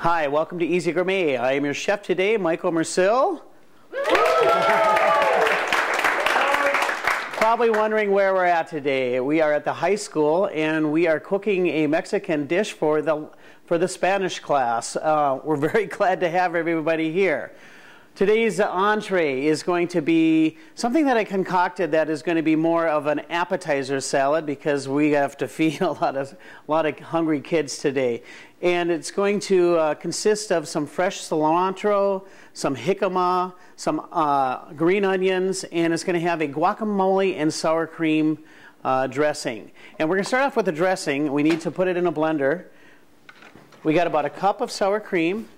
Hi, welcome to Easy Gourmet. I am your chef today, Michael Mercil. Probably wondering where we're at today. We are at the high school and we are cooking a Mexican dish for the Spanish class. We're very glad to have everybody here. Today's entree is going to be something that I concocted that is going to be more of an appetizer salad because we have to feed a lot of hungry kids today. And it's going to consist of some fresh cilantro, some jicama, some green onions, and it's going to have a guacamole and sour cream dressing. And we're going to start off with the dressing. We need to put it in a blender. We got about a cup of sour cream.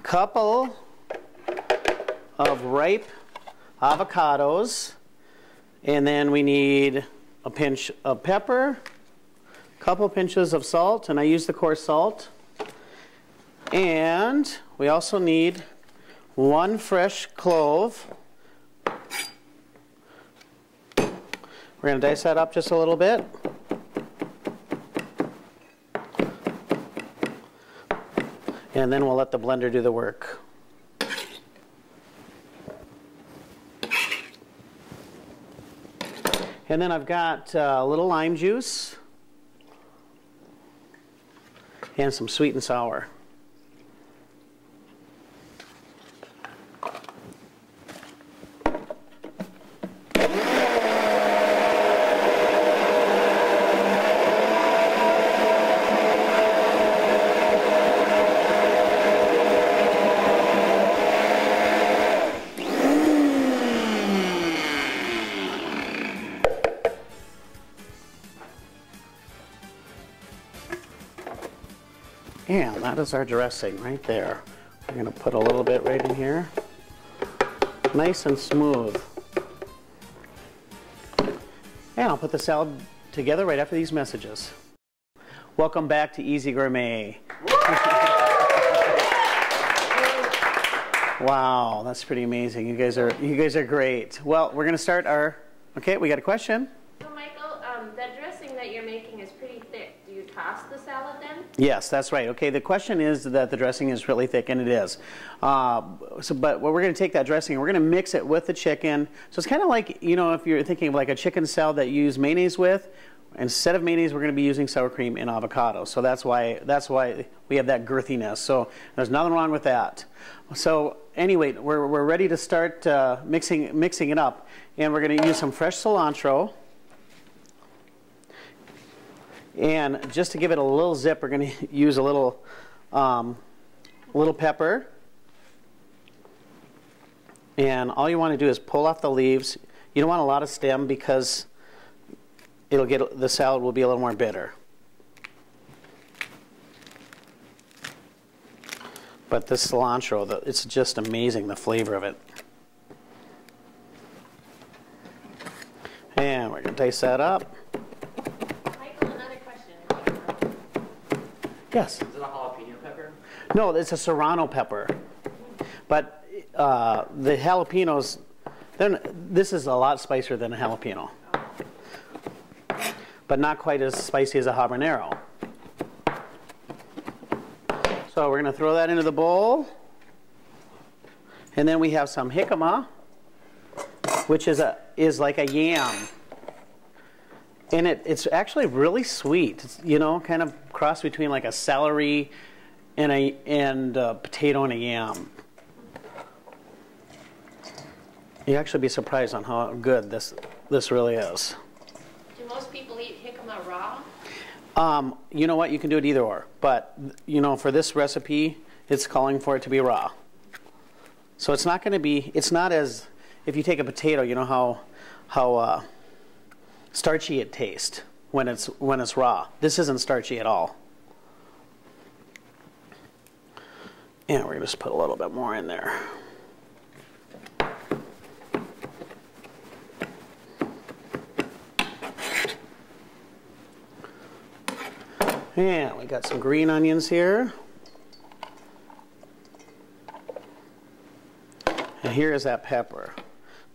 Couple of ripe avocados, and then we need a pinch of pepper, a couple pinches of salt, and I use the coarse salt, and we also need one fresh clove. We're going to dice that up just a little bit. And then we'll let the blender do the work. And then I've got a little lime juice and some sweet and sour. And that is our dressing right there. We're going to put a little bit right in here. Nice and smooth. And I'll put the salad together right after these messages. Welcome back to Easy Gourmet. Wow, that's pretty amazing. You guys are great. Well, we're going to start our, okay, we got a question. So Michael, that dressing that you're making is pretty thick. Do you toss the salad then? Yes, that's right. Okay, the question is that the dressing is really thick, and it is. But we're going to take that dressing, we're going to mix it with the chicken. So it's kind of like, you know, if you're thinking of like a chicken salad that you use mayonnaise with, instead of mayonnaise, we're going to be using sour cream and avocado. So that's why we have that girthiness. So there's nothing wrong with that. So anyway, we're ready to start mixing it up, and we're going to use some fresh cilantro. And just to give it a little zip, we're going to use a little pepper. And all you want to do is pull off the leaves. You don't want a lot of stem because the salad will be a little more bitter. But this cilantro, it's just amazing, the flavor of it. And we're going to dice that up. Yes. Is it a jalapeno pepper? No, it's a serrano pepper. But the jalapenos, this is a lot spicier than a jalapeno. But not quite as spicy as a habanero. So we're going to throw that into the bowl. And then we have some jicama, which is like a yam. And it's actually really sweet. It's, you know, kind of cross between like a celery and a potato and a yam. You'll actually be surprised on how good this really is. Do most people eat jicama raw? You know what? You can do it either or. But you know, for this recipe, it's calling for it to be raw. So it's not going to be. It's not as if you take a potato. You know how starchy it tastes when it's raw. This isn't starchy at all. And we're going to just put a little bit more in there. And we got some green onions here. And here is that pepper.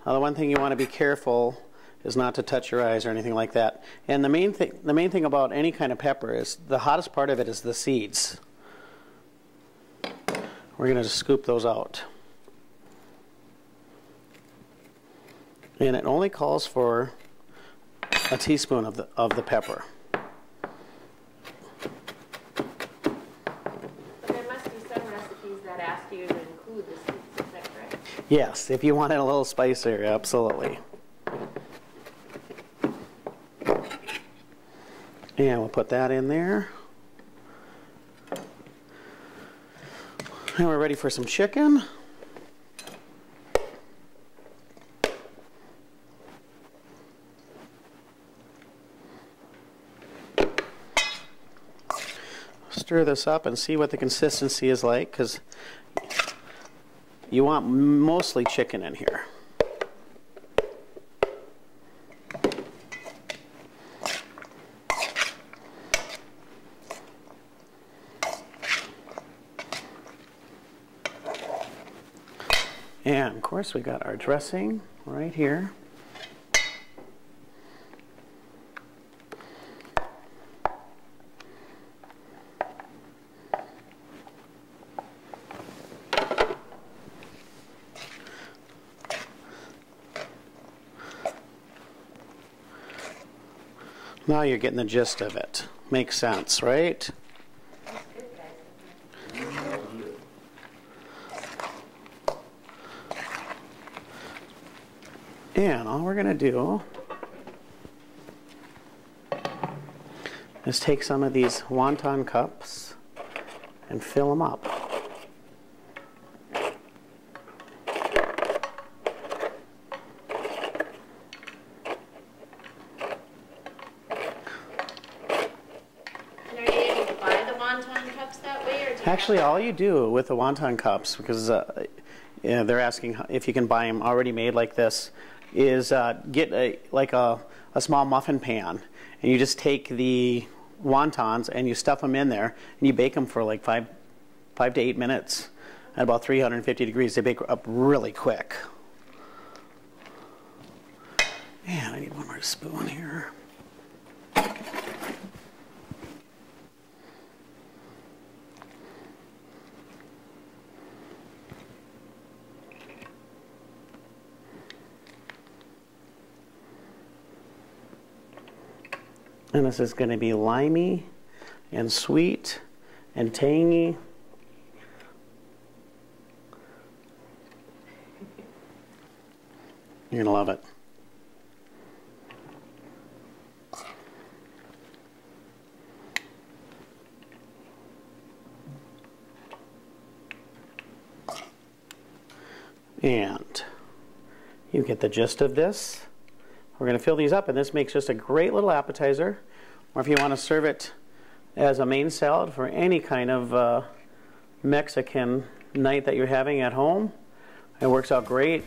Now the one thing you want to be careful is not to touch your eyes or anything like that. And the main thing about any kind of pepper is the hottest part of it is the seeds. We're going to scoop those out. And it only calls for a teaspoon of the pepper. But there must be some recipes that ask you to include the seeds, is that correct? Yes, if you want it a little spicier, absolutely. And we'll put that in there. And we're ready for some chicken. Stir this up and see what the consistency is like, because you want mostly chicken in here. And of course we got our dressing right here. Now you're getting the gist of it. Makes sense, right? And all we're going to do is take some of these wonton cups and fill them up. Actually, all you do with the wonton cups, because they're asking if you can buy them already made like this, is get a small muffin pan, and you just take the wontons and you stuff them in there, and you bake them for like 5 to 8 minutes at about 350 degrees. They bake up really quick. Man, I need one more spoon here. And this is going to be limey and sweet and tangy. You're going to love it. And you get the gist of this. We're going to fill these up, and this makes just a great little appetizer. Or if you want to serve it as a main salad for any kind of Mexican night that you're having at home, it works out great.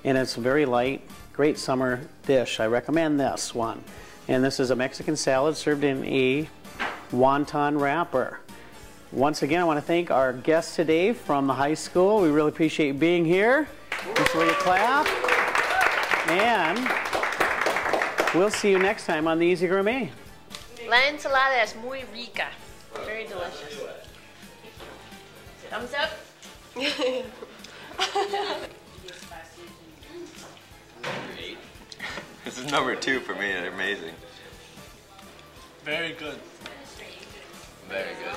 And it's very light, great summer dish. I recommend this one. And this is a Mexican salad served in a wonton wrapper. Once again, I want to thank our guests today from the high school. We really appreciate you being here. Make sure you clap. And we'll see you next time on the Easy Gourmet. La ensalada es muy rica. Very delicious. Thumbs up. This is number 2 for me. Amazing. Very good. Very good.